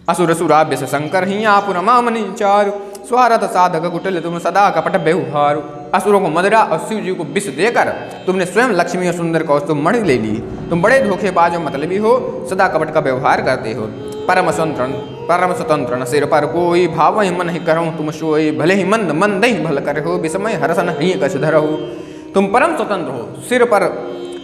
असुर सुराभ्य शंकर ही आप रमामणि चारु स्वारथ साधक कुटिल तुम सदा कपट व्यवहारु। असुरों को मदिरा और शिव जी को विष देकर तुमने स्वयं लक्ष्मी और सुंदर कौस्तुभ मणि ले ली। तुम बड़े धोखेबाज और मतलबी हो, सदा कपट का व्यवहार करते हो। परम स्वतंत्र न सिर पर कोई, भाव ही मन ही करो तुम सोई। भले ही मंद मंद ही भल करे हो, विस्मय हरसन ही कछ धरहु। तुम परम स्वतंत्र हो, सिर पर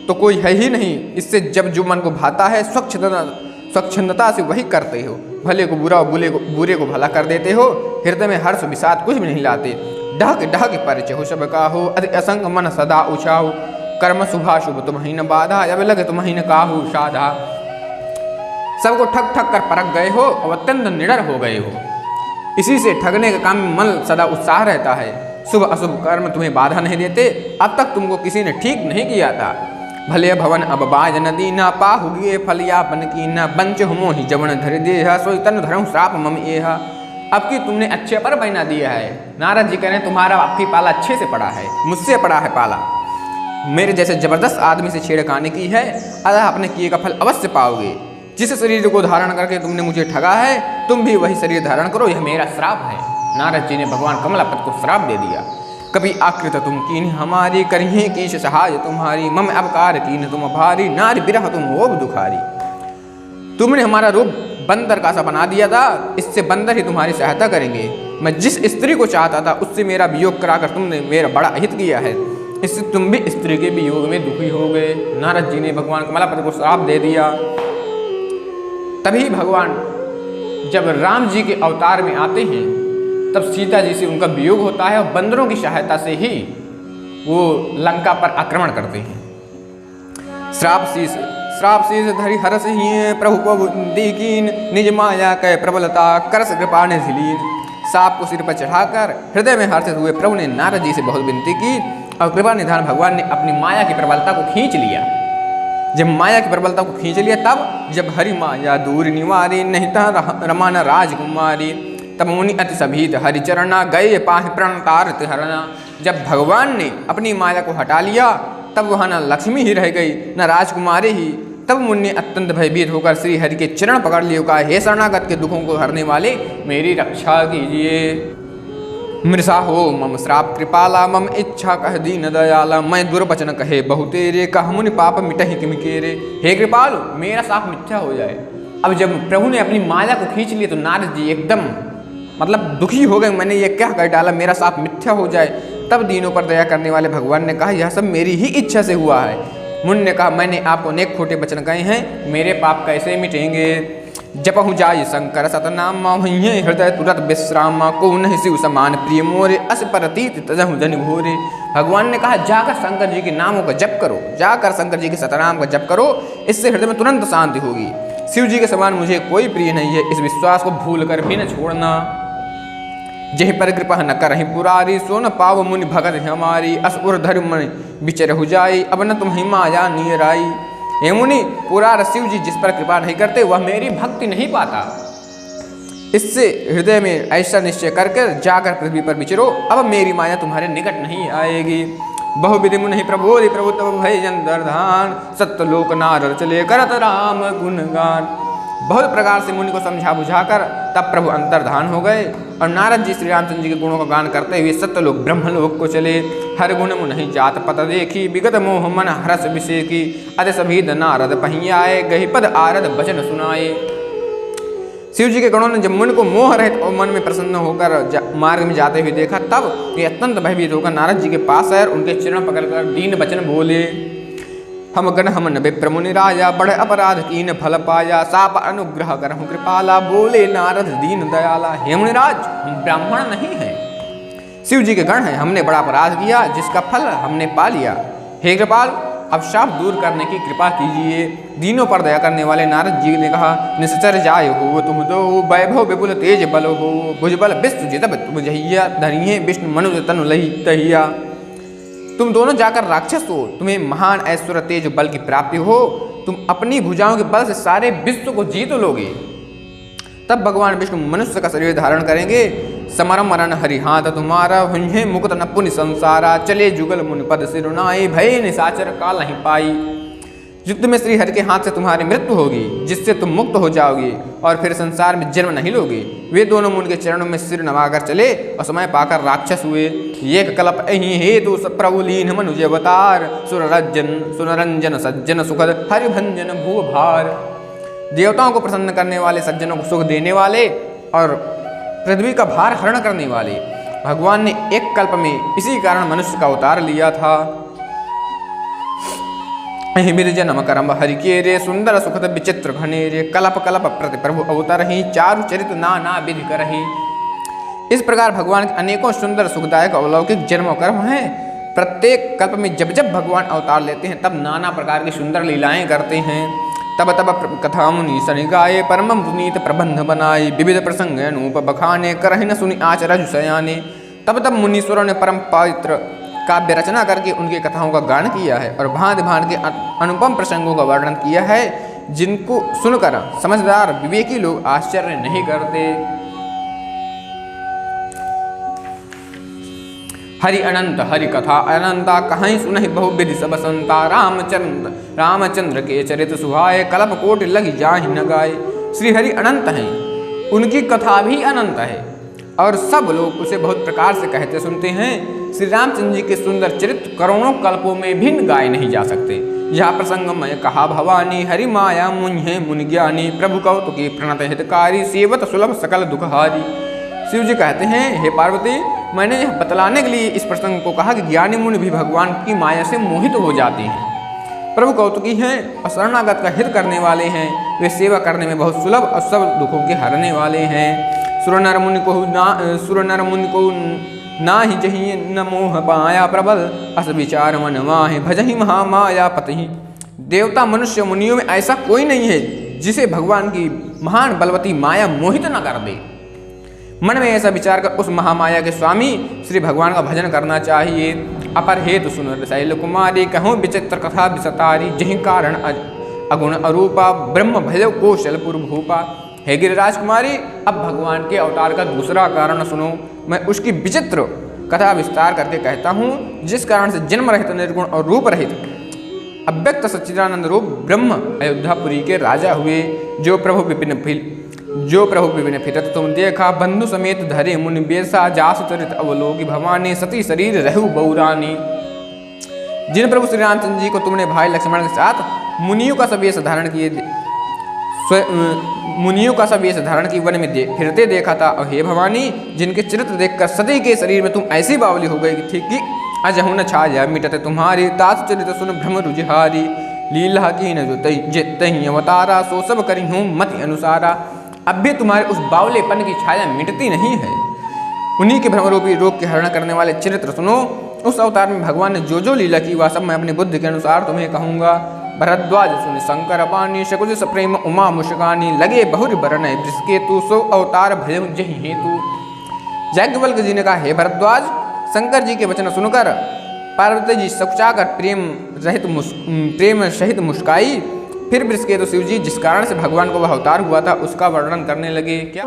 तो कोई है ही नहीं, इससे जब जो मन को भाता है स्वच्छंदता से वही करते हो। भले को बुरा और बुरे को भला कर देते हो, हृदय में हर्ष विषाद कुछ भी नहीं लाते। ढहक ढहक परिचय हो सबका हो, अति असंग मन सदा उछाओ। कर्म शुभाशुभ तुम्हीं न बाधा, जब लगे तुम्हीं न काहू साधा। सबको ठग ठग कर परख गए हो और अत्यंत निडर हो गए हो। इसी से ठगने का काम में मन सदा उत्साह रहता है। शुभ अशुभ कर्म तुम्हें बाधा नहीं देते, अब तक तुमको किसी ने ठीक नहीं किया था। भले भवन अब बाज नदी न पाहु गे फलियापन की न बंच हुमो ही जवन धर देहा सोई तन धरऊं श्राप मम एहा। अब की तुमने अच्छे पर बना दिया है। नारद जी कह रहे तुम्हारा आपकी पाला अच्छे से पड़ा है, मुझसे पड़ा है पाला। मेरे जैसे जबरदस्त आदमी से छेड़खानी की है, अतः अपने किए का फल अवश्य पाओगे। जिस शरीर को धारण करके तुमने मुझे ठगा है, तुम भी वही शरीर धारण करो, यह मेरा श्राप है। नारद जी ने भगवान कमलापति को श्राप दे दिया। कभी आकृत तुम कीन हमारी, करिए कीश सहाय तुम्हारी। मम अवकार कीन तुम भारी, नारी बिरह तुम ओब दुखारी। तुमने हमारा रूप बंदर का सा बना दिया था, इससे बंदर ही तुम्हारी सहायता करेंगे। मैं जिस स्त्री को चाहता था उससे मेरा वियोग कराकर तुमने मेरा बड़ा अहित किया है, इससे तुम भी स्त्री के वियोग में दुखी हो गए। नारद जी ने भगवान कमलापति को श्राप दे दिया। तभी भगवान जब राम जी के अवतार में आते हैं, तब सीता जी से उनका वियोग होता है और बंदरों की सहायता से ही वो लंका पर आक्रमण करते हैं। श्राप शीस धरि हरस ही प्रभु प्रभु दीकीन, निज माया कह प्रबलता करस कृपा ने झिलीन। सांप को सिर पर चढ़ाकर हृदय में हर्षित हुए प्रभु ने नारद जी से बहुत विनती की और कृपा निधान भगवान ने अपनी माया की प्रबलता को खींच लिया। जब माया की प्रबलता को खींच लिया, तब जब हरि माया दूर निवारी, नहीं था रमाना राजकुमारी। तब मुनि अति सभीत हरिचरणा, गए पाहि प्रण तारत हरणा। जब भगवान ने अपनी माया को हटा लिया, तब वहाँ न लक्ष्मी ही रह गई न राजकुमारी ही। तब मुनि ने अत्यंत भयभीत होकर श्री हरि के चरण पकड़ लिए, कहा हे शरणागत के दुखों को हरने वाले, मेरी रक्षा कीजिए। मृषा हो मम श्राप कृपाला, मम इच्छा कह दीन दयाला। मैं दुर्वचन कहे बहु तेरे, कह मुनि पाप मिटहि किम केरे। हे कृपालु, मेरा साप मिथ्या हो जाए। अब जब प्रभु ने अपनी माया को खींच लिया तो नारद जी एकदम दुखी हो गए, मैंने ये क्या कर डाला, मेरा साप मिथ्या हो जाए। तब दीनों पर दया करने वाले भगवान ने कहा यह सब मेरी ही इच्छा से हुआ है। मुनि ने कहा मैंने आपको अनेक खोटे वचन कहे हैं, मेरे पाप कैसे मिटेंगे। जपहु जाय शंकर सतनाम, वहीं हृदय तुरत विश्राम। को नहीं शिव समान प्रिय मोरे, अस परतीत तजहु जन घोरे। भगवान ने कहा जाकर शंकर जी के नामों का जप करो, जाकर शंकर जी के सतनाम का जप करो, इससे हृदय में तुरंत शांति होगी। शिव जी के समान मुझे कोई प्रिय नहीं है, इस विश्वास को भूल कर भी न छोड़ना। जही पर कृपा न करहि पुरारी, सो न पाव मुनि भगत हमारी। असुर धर्म मन विचर हो जाई, अब न तुम ही माया नियराई। हे मुनि, पुरार शिव जी जिस पर कृपा नहीं करते वह मेरी भक्ति नहीं पाता। इससे हृदय में ऐसा निश्चय करके जाकर पृथ्वी पर विचरो, अब मेरी माया तुम्हारे निकट नहीं आएगी। बहुविधि मुनि प्रबोधि प्रभु तब भय जंदरधान, सत्यलोक नारद चले करत राम गुणगान। बहुत प्रकार से मुनि को समझा बुझाकर तब प्रभु अंतर्धान हो गए और नारद जी श्री रामचंद्र जी के गुणों का गान करते हुए सत्यलोक ब्रह्मलोक को चले। हर गुण मुनि जात पत देखी, विगत मोह मन हरस विषेकी। अति सभीद नारद पहीं आए, गही पद आरद वचन सुनाए। शिव जी के गणों ने जब मुनि को मोह रहित और मन में प्रसन्न होकर मार्ग में जाते हुए देखा, तब ये अत्यंत भयभीत होकर नारद जी के पास आए और उनके चरण पकड़कर दीन वचन बोले। हम गण हम न विप्र मुनि राजा, बड़ अपराध कीन फल पाया। साप अनुग्रह करहु कृपाला, बोले नारद दीन दयाला। हे मुनिराज, हम ब्राह्मण नहीं हैं, शिव जी के गण हैं, हमने बड़ा अपराध किया जिसका फल हमने पा लिया। हे कृपाल, अब शाप दूर करने की कृपा कीजिए। दीनों पर दया करने वाले नारद जी ने कहा निश्चर जाय हो तुम दो, वैभव विपुल तेज बल हो। भुजबल विष्णु जितब तुम जहिया, धरिये विष्णु मनुज तनु लही तहिया। तुम दोनों जाकर राक्षस हो, तुम्हें महान ऐश्वर्य तेज बल की प्राप्ति हो, तुम अपनी भुजाओं के बल से सारे विश्व को जीत लोगे। तब भगवान विष्णु मनुष्य का शरीर धारण करेंगे। समरम मरण हरि हाथ तुम्हारा, हुंजे मुकुत न पुनि संसारा। चले जुगल मुनि पद सिरुनाई, भय निशाचर काल नहीं पाई। युद्ध में श्री हरि के हाथ से तुम्हारी मृत्यु होगी, जिससे तुम मुक्त हो जाओगे और फिर संसार में जन्म नहीं लोगे। वे दोनों उनके चरणों में सिर नवाकर चले और समय पाकर राक्षस हुए। एक कल्प अहि हेतु प्रभुलीन मनुज अवतार, सुनरंजन सज्जन सुखद हरिभंजन भूव भार। देवताओं को प्रसन्न करने वाले, सज्जनों को सुख देने वाले और पृथ्वी का भार हरण करने वाले भगवान ने एक कल्प में इसी कारण मनुष्य का अवतार लिया था। जन्म करम हरि के रे, सुंदर सुखद विचित्र घनेरे, कलप कलप प्रति प्रभु अवतर ही, चारु चरित नाना विधि करहि। इस प्रकार भगवान के अनेकों सुंदर सुखदायक अलौकिक जन्म और कर्म हैं। प्रत्येक कल्प में जब जब भगवान अवतार लेते हैं तब नाना प्रकार की सुंदर लीलाएं करते हैं। तब तब कथा मुनि सनि गाये, परमम पुनीत प्रबंध बनाए, विविध प्रसंग अनूप बखाने, करहि न सुनि आचरज सयाने। तब तब मुनीश्वरों ने परम पवित्र काव्य रचना करके उनकी कथाओं का गान किया है और भांति भांति के अनुपम प्रसंगों का वर्णन किया है, जिनको सुनकर समझदार विवेकी लोग आश्चर्य नहीं करते। हरि अनंत हरि कथा अनंता, कहीं सुनहि बहुविधि सब संता। रामचंद्र के चरित सुहाए, कल्प कोटि लगी जाहि न गाए। श्री हरि अनंत हैं, उनकी कथा भी अनंत है और सब लोग उसे बहुत प्रकार से कहते सुनते हैं। श्री रामचंद्र जी के सुंदर चरित्र करोड़ों कल्पों में भिन्न गाए नहीं जा सकते। यह प्रसंग मैं कहा भवानी, हरि माया मुझे मुनि ज्ञानी, प्रभु कौतुकी प्रणत हितकारी, सेवत सुलभ सकल दुखहारी। शिव जी कहते हैं, हे पार्वती, मैंने यह बतलाने के लिए इस प्रसंग को कहा कि ज्ञानी मुनि भी भगवान की माया से मोहित हो जाते हैं। प्रभु कौतुकी हैं और शरणागत का हित करने वाले हैं। वे सेवा करने में बहुत सुलभ और सब दुखों के हरने वाले हैं। सुर नर मुनि को ना ही जही न मोह पाया, प्रबल अस विचार मन माहि, भजहि महामाया पति। देवता मनुष्य मुनियों में ऐसा कोई नहीं है जिसे भगवान की महान बलवती माया मोहित न कर दे। मन में ऐसा विचार कर उस महामाया के स्वामी श्री भगवान का भजन करना चाहिए। अपर हेतु सुन शैल कुमारी, कहूँ विचित्र कथा विसतारी, जही कारण अगुण अरूपा, ब्रह्म भय कौशलपुर भूपा। हे गिरिराज कुमारी, अब भगवान के अवतार का दूसरा कारण सुनो। मैं उसकी विचित्र कथा विस्तार करके कहता हूँ, जिस कारण से जन्म रहित निर्गुण और रूप रहित अव्यक्त सच्चिदानंद रूप ब्रह्म अयोध्यापुरी के राजा हुए। जो प्रभु विपिन फिरत तुम देखा, बंधु समेत धरे मुनि बेसा, जास चरित अवलोकी, भवानी सती शरीर रहु बौरानी। जिन प्रभु श्री रामचंद्र जी को तुमने भाई लक्ष्मण के साथ मुनियों का सब वेश धारण की वन में फिरते देखा था। और हे भवानी, जिनके चरित्र देखकर सती के शरीर में तुम ऐसी बावली हो गई थी कि अजहु न छाया मिटत तुम्हारी, तात चरित्र सुन भ्रम रुझहारी। लीला की न जो जितहि अवतारा, सो सब करी हूँ मति अनुसारा। अब भी तुम्हारे उस बावलेपन की छाया मिटती नहीं है। उन्हीं के भ्रमरूपी रोग के हरण करने वाले चरित्र सुनो। उस अवतार में भगवान ने जो जो लीला की वह सब मैं अपनी बुद्धि के अनुसार तुम्हें कहूँगा। भरद्वाज सुन शंकर पानी, शकुज सप्रेम उमा मुशकानी, लगे बहुर बरन बृषकेतु, सो अवतार भय जहि हेतु। याज्ञवल्क्य जी ने कहा, हे भरद्वाज, शंकर जी के वचन सुनकर पार्वती जी सकुचाकर प्रेम सहित मुस्काई। फिर बृषकेतु शिव जी जिस कारण से भगवान को वह अवतार हुआ था उसका वर्णन करने लगे। क्या